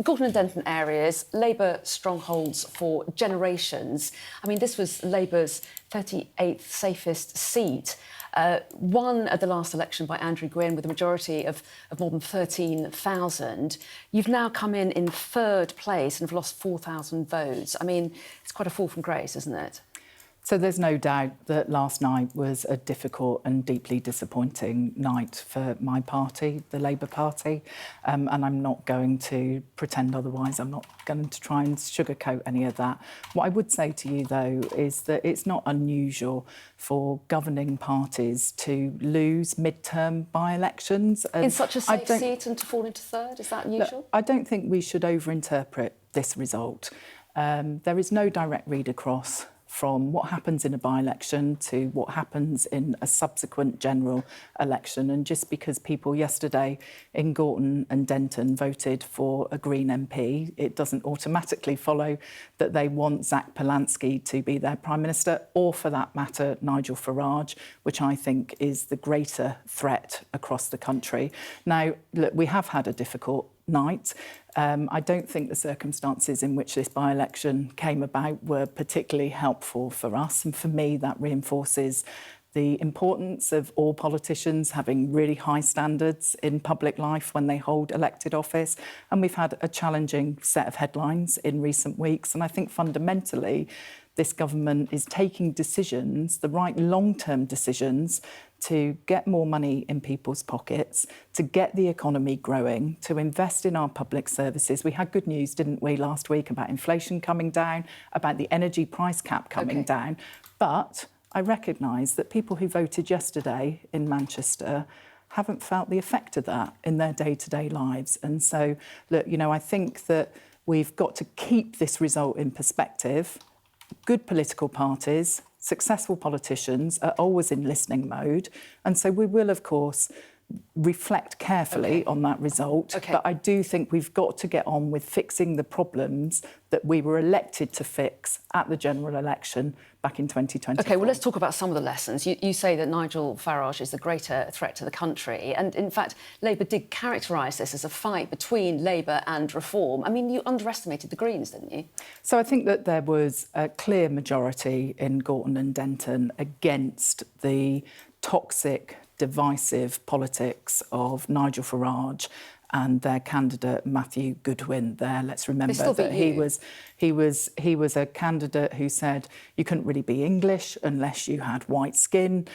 Gorton and Denton areas, Labour strongholds for generations. I mean, this was Labour's 38th safest seat, won at the last election by Andrew Gwynn with a majority of more than 13,000. You've now come in third place and have lost 4,000 votes. I mean, it's quite a fall from grace, isn't it? So there's no doubt that last night was a difficult and deeply disappointing night for my party, the Labour Party, and I'm not going to pretend otherwise. I'm not going to try and sugarcoat any of that. What I would say to you, though, is that it's not unusual for governing parties to lose mid-term by-elections. In such a safe seat and to fall into third, is that unusual? Look, I don't think we should overinterpret this result. There is no direct read across from what happens in a by-election to what happens in a subsequent general election. And just because people yesterday in Gorton and Denton voted for a Green MP, it doesn't automatically follow that they want Zach Polanski to be their Prime Minister, or for that matter, Nigel Farage, which I think is the greater threat across the country. Now, look, we have had a difficult night. I don't think the circumstances in which this by-election came about were particularly helpful for us. And for me, that reinforces the importance of all politicians having really high standards in public life when they hold elected office. And we've had a challenging set of headlines in recent weeks. And I think fundamentally, this government is taking decisions, the right long-term decisions, to get more money in people's pockets, to get the economy growing, to invest in our public services. We had good news, didn't we, last week about inflation coming down, about the energy price cap coming down. But I recognise that people who voted yesterday in Manchester haven't felt the effect of that in their day-to-day lives. And so, look, you know, I think that we've got to keep this result in perspective. Good political parties, successful politicians are always in listening mode. And so we will, of course, reflect carefully on that result. But I do think we've got to get on with fixing the problems that we were elected to fix at the general election back in 2020. OK, well, let's talk about some of the lessons. You say that Nigel Farage is the greater threat to the country. And, in fact, Labour did characterise this as a fight between Labour and Reform. I mean, you underestimated the Greens, didn't you? So I think that there was a clear majority in Gorton and Denton against the toxic, divisive politics of Nigel Farage and their candidate Matthew Goodwin there. Let's remember that he was a candidate who said you couldn't really be English unless you had white skin.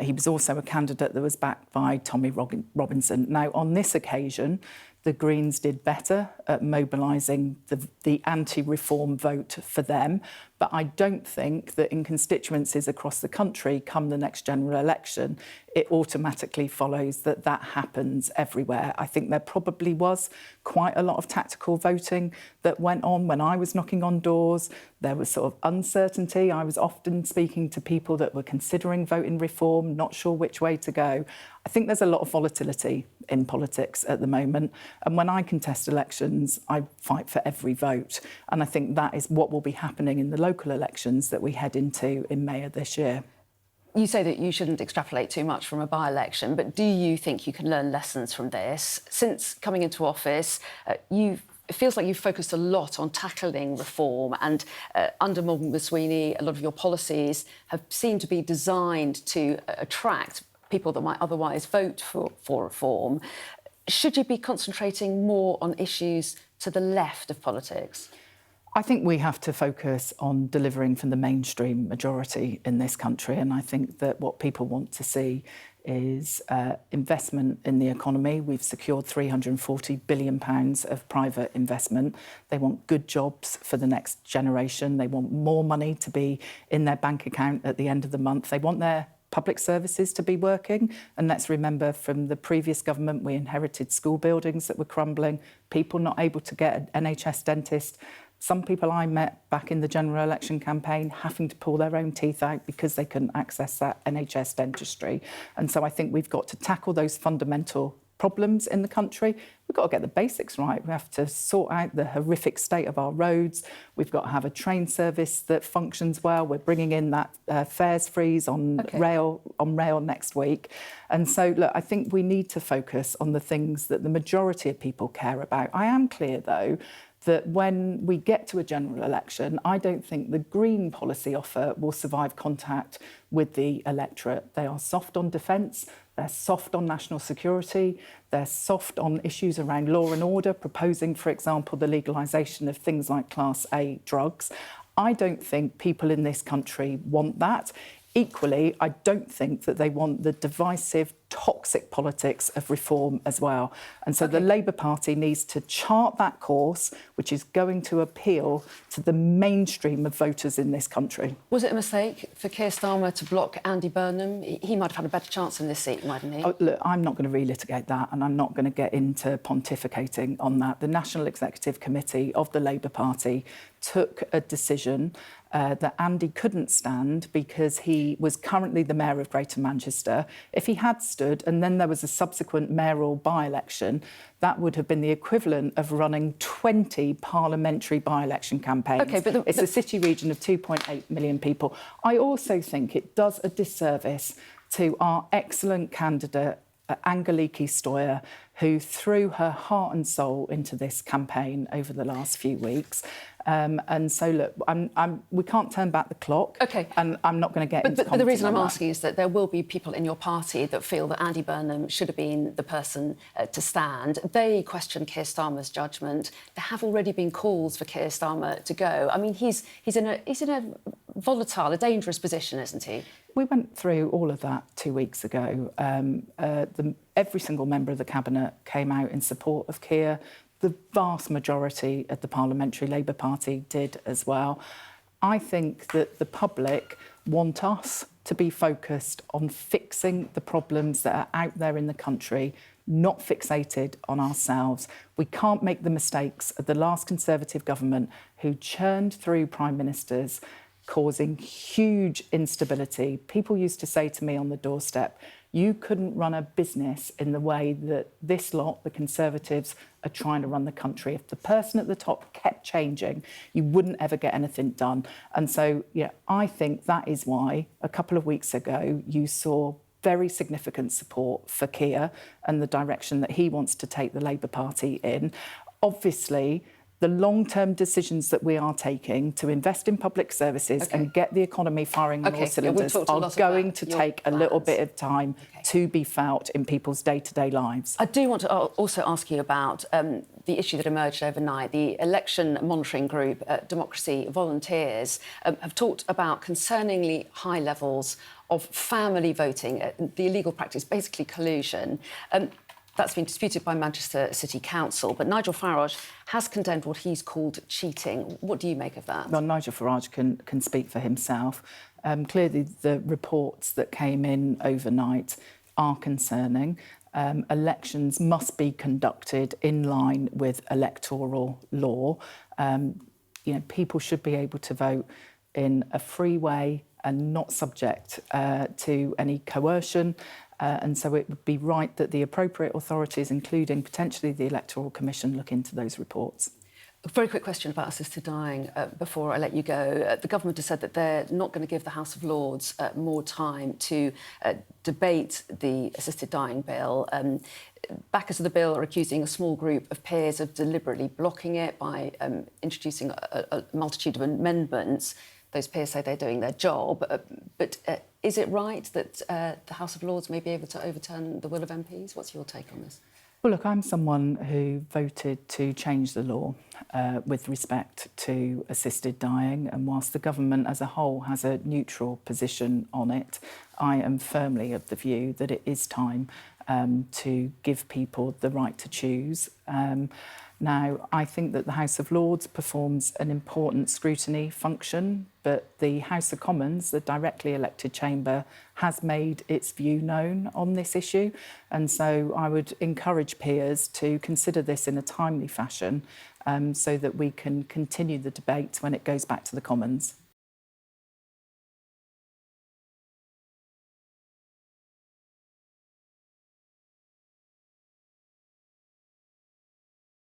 He was also a candidate that was backed by Tommy Robinson. Now, on this occasion, the Greens did better at mobilising the anti-reform vote for them. But I don't think that in constituencies across the country, come the next general election, it automatically follows that that happens everywhere. I think there probably was quite a lot of tactical voting that went on when I was knocking on doors. There was sort of uncertainty. I was often speaking to people that were considering voting reform, not sure which way to go. I think there's a lot of volatility in politics at the moment. And when I contest elections, I fight for every vote. And I think that is what will be happening in the local elections that we head into in May of this year. You say that you shouldn't extrapolate too much from a by-election, but do you think you can learn lessons from this? Since coming into office, it feels like you've focused a lot on tackling reform, and under Morgan Sweeney, a lot of your policies have seemed to be designed to attract people that might otherwise vote for reform. Should you be concentrating more on issues to the left of politics? I think we have to focus on delivering for the mainstream majority in this country. And I think that what people want to see is investment in the economy. We've secured £340 billion of private investment. They want good jobs for the next generation. They want more money to be in their bank account at the end of the month. They want their public services to be working. And let's remember, from the previous government, we inherited school buildings that were crumbling, people not able to get an NHS dentist. Some people I met back in the general election campaign having to pull their own teeth out because they couldn't access that NHS dentistry. And so I think we've got to tackle those fundamental problems in the country. we've got to get the basics right. We have to sort out the horrific state of our roads. We've got to have a train service that functions well. We're bringing in that fares freeze on rail next week. And so, look, I think we need to focus on the things that the majority of people care about. I am clear, though, that when we get to a general election, I don't think the Green policy offer will survive contact with the electorate. They are soft on defence, they're soft on national security, they're soft on issues around law and order, proposing, for example, the legalisation of things like Class A drugs. I don't think people in this country want that. Equally, I don't think that they want the divisive, toxic politics of reform as well. And so the Labour Party needs to chart that course, which is going to appeal to the mainstream of voters in this country. Was it a mistake for Keir Starmer to block Andy Burnham? He might have had a better chance in this seat, mightn't he? Oh, look, I'm not going to relitigate that, and I'm not going to get into pontificating on that. The National Executive Committee of the Labour Party took a decision that Andy couldn't stand because he was currently the mayor of Greater Manchester. If he had stood and then there was a subsequent mayoral by-election, that would have been the equivalent of running 20 parliamentary by-election campaigns. OK, but it's a city region of 2.8 million people. I also think it does a disservice to our excellent candidate, Angeliki Stoyer, who threw her heart and soul into this campaign over the last few weeks. And so, look, we can't turn back the clock. OK. And I'm not going to get into But the reason I'm that. asking is that there will be people in your party that feel that Andy Burnham should have been the person to stand. They question Keir Starmer's judgment. There have already been calls for Keir Starmer to go. I mean, he's in a volatile, a dangerous position, isn't he? We went through all of that 2 weeks ago. Every single member of the Cabinet came out in support of Keir. The vast majority of the Parliamentary Labour Party did as well. I think that the public want us to be focused on fixing the problems that are out there in the country, not fixated on ourselves. We can't make the mistakes of the last Conservative government who churned through prime ministers, causing huge instability. People used to say to me on the doorstep, you couldn't run a business in the way that this lot, the Conservatives, are trying to run the country. If the person at the top kept changing, you wouldn't ever get anything done. And so, yeah, I think that is why a couple of weeks ago you saw very significant support for Keir and the direction that he wants to take the Labour Party in. Obviously, the long-term decisions that we are taking to invest in public services and get the economy firing on all cylinders are going to take a little bit of time to be felt in people's day-to-day lives. I do want to also ask you about the issue that emerged overnight. The election monitoring group, Democracy Volunteers, have talked about concerningly high levels of family voting, the illegal practice, basically collusion. That's been disputed by Manchester City Council, but Nigel Farage has condemned what he's called cheating. What do you make of that? Well, Nigel Farage can speak for himself. Clearly, the reports that came in overnight are concerning. Elections must be conducted in line with electoral law. People should be able to vote in a free way and not subject to any coercion. And so it would be right that the appropriate authorities, including potentially the Electoral Commission, look into those reports. A very quick question about assisted dying before I let you go. The government has said that they're not going to give the House of Lords more time to debate the assisted dying bill. Backers of the bill are accusing a small group of peers of deliberately blocking it by introducing a multitude of amendments. Those peers say they're doing their job, but is it right that the House of Lords may be able to overturn the will of MPs? What's your take on this? Well, look, I'm someone who voted to change the law with respect to assisted dying, and whilst the government as a whole has a neutral position on it, I am firmly of the view that it is time to give people the right to choose. Now, I think that the House of Lords performs an important scrutiny function, but the House of Commons, the directly elected chamber, has made its view known on this issue. And so I would encourage peers to consider this in a timely fashion so that we can continue the debate when it goes back to the Commons.